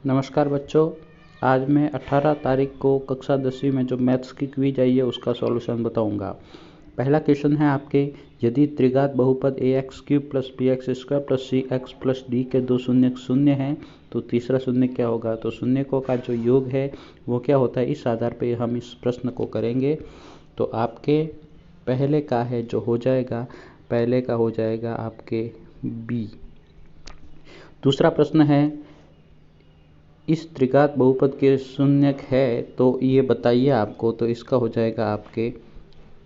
नमस्कार बच्चों, आज मैं 18 तारीख को कक्षा 10वीं में जो मैथ्स की क्विज आई है उसका सॉल्यूशन बताऊंगा। पहला क्वेश्चन है आपके, यदि त्रिघात बहुपद ax³ + bx² + cx + d के दो शून्य हैं तो तीसरा शून्य क्या होगा। तो शून्यकों का जो योग है वो क्या होता है, इस आधार पर हम इस प्रश्न को करेंगे। तो आपके पहले का है जो हो जाएगा, पहले का हो जाएगा आपके बी। दूसरा प्रश्न है, इस त्रिघात बहुपद के शून्यक है तो ये बताइए आपको। तो इसका हो जाएगा आपके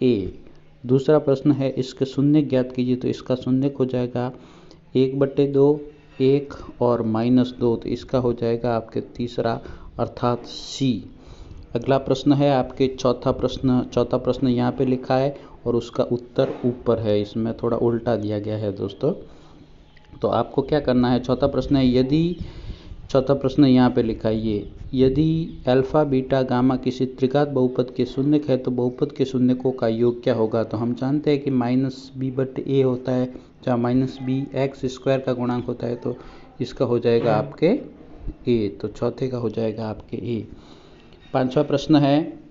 ए। दूसरा प्रश्न है, इसके शून्यक ज्ञात कीजिए। तो इसका शून्यक हो जाएगा 1/2, 1 और -2। तो इसका हो जाएगा आपके तीसरा अर्थात सी। अगला प्रश्न है आपके चौथा प्रश्न यहाँ पे लिखा है और उसका उत्तर ऊपर है, इसमें थोड़ा उल्टा दिया गया है दोस्तों। तो आपको क्या करना है, चौथा प्रश्न यहाँ पे लिखा है ये, यदि अल्फा बीटा गामा किसी त्रिघात बहुपद के शून्यक है तो बहुपद के शून्यकों का योग क्या होगा। तो हम जानते हैं कि -b/a होता है, जहाँ -bx² का गुणांक होता है। तो इसका हो जाएगा आपके ए। तो चौथे का हो जाएगा आपके ए। पांचवा प्रश्न है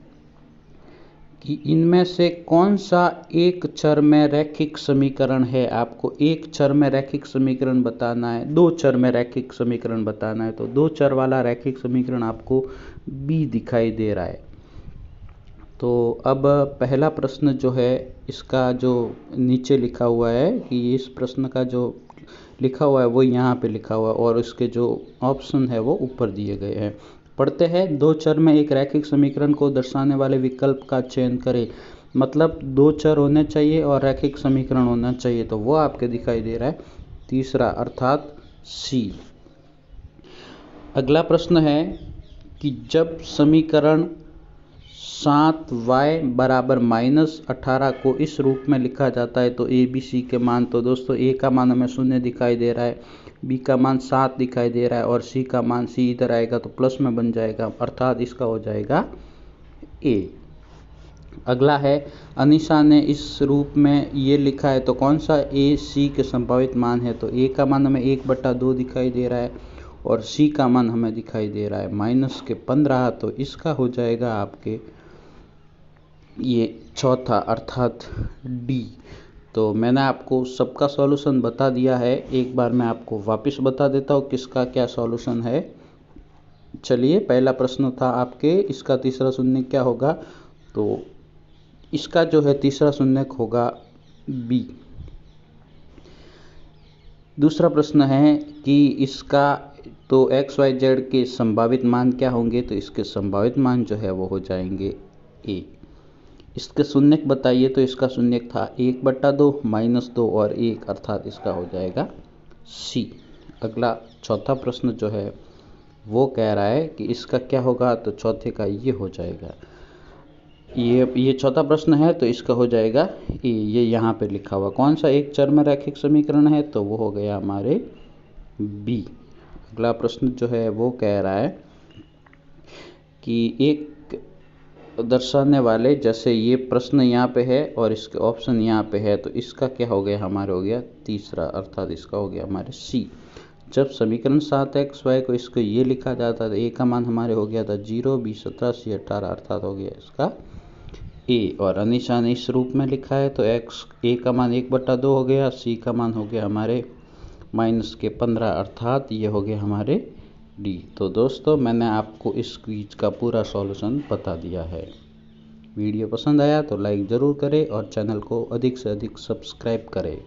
कि इनमें से कौन सा एक चर में रैखिक समीकरण है। आपको एक चर में रैखिक समीकरण बताना है, दो चर में रैखिक समीकरण बताना है। तो दो चर वाला रैखिक समीकरण आपको बी दिखाई दे रहा है। तो अब पहला प्रश्न जो है, इसका जो नीचे लिखा हुआ है कि इस प्रश्न का जो लिखा हुआ है वो यहाँ पे लिखा हुआ है और इसके जो ऑप्शन है वो ऊपर दिए गए हैं। पढ़ते हैं, दो चर में एक रैखिक समीकरण को दर्शाने वाले विकल्प का चयन करें। मतलब दो चर होने चाहिए और रैखिक समीकरण होना चाहिए। तो वो आपके दिखाई दे रहा है तीसरा अर्थात सी। अगला प्रश्न है कि जब समीकरण 7y = -18 को इस रूप में लिखा जाता है तो ए बी सी के मान। तो दोस्तों ए का मान हमें 0 दिखाई दे रहा है, बी का मान 7 दिखाई दे रहा है और सी का मान, सी इधर आएगा तो प्लस में बन जाएगा, अर्थात इसका हो जाएगा ए। अगला है, अनीशा ने इस रूप में ये लिखा है तो कौन सा ए सी के संभावित मान है। तो ए का मान हमें 1/2 दिखाई दे रहा है और सी का मान हमें दिखाई दे रहा है -15। तो इसका हो जाएगा आपके ये चौथा अर्थात डी। तो मैंने आपको सबका सॉल्यूशन बता दिया है, एक बार मैं आपको वापस बता देता हूँ किसका क्या सॉल्यूशन है। चलिए, पहला प्रश्न था आपके, इसका तीसरा शून्य क्या होगा। तो इसका जो है तीसरा शून्य होगा बी। दूसरा प्रश्न है कि इसका तो XYZ के संभावित मान क्या होंगे। तो इसके संभावित मान जो है वो हो जाएंगे ए। इसके शून्यक बताइए। तो इसका शून्यक था 1/2, -2 और 1, अर्थात इसका हो जाएगा सी। अगला चौथा प्रश्न जो है वो कह रहा है कि इसका क्या होगा। तो चौथे का ये हो जाएगा, ये चौथा प्रश्न है तो इसका हो जाएगा ए। ये यहाँ पे लिखा हुआ कौन सा एक चर में रैखिक समीकरण है, तो वो हो गया हमारे बी। अगला प्रश्न जो है वो कह रहा है कि एक दर्शाने वाले, जैसे ये प्रश्न यहाँ पे है और इसके ऑप्शन यहाँ पे है, तो इसका क्या हो गया, हमारे हो गया तीसरा, अर्थात इसका हो गया हमारे सी। जब समीकरण 7xy को इसको ये लिखा जाता था, ए का मान हमारे हो गया था 0, बी 17, सी 18, अर्थात हो गया इसका ए। और अनीशा ने इस रूप में लिखा है तो ए का मान 1/2 हो गया, सी का मान हो गया हमारे -15, अर्थात ये हो गया हमारे डी। तो दोस्तों मैंने आपको इस क्विज का पूरा सॉल्यूशन बता दिया है। वीडियो पसंद आया तो लाइक ज़रूर करें और चैनल को अधिक से अधिक सब्सक्राइब करें।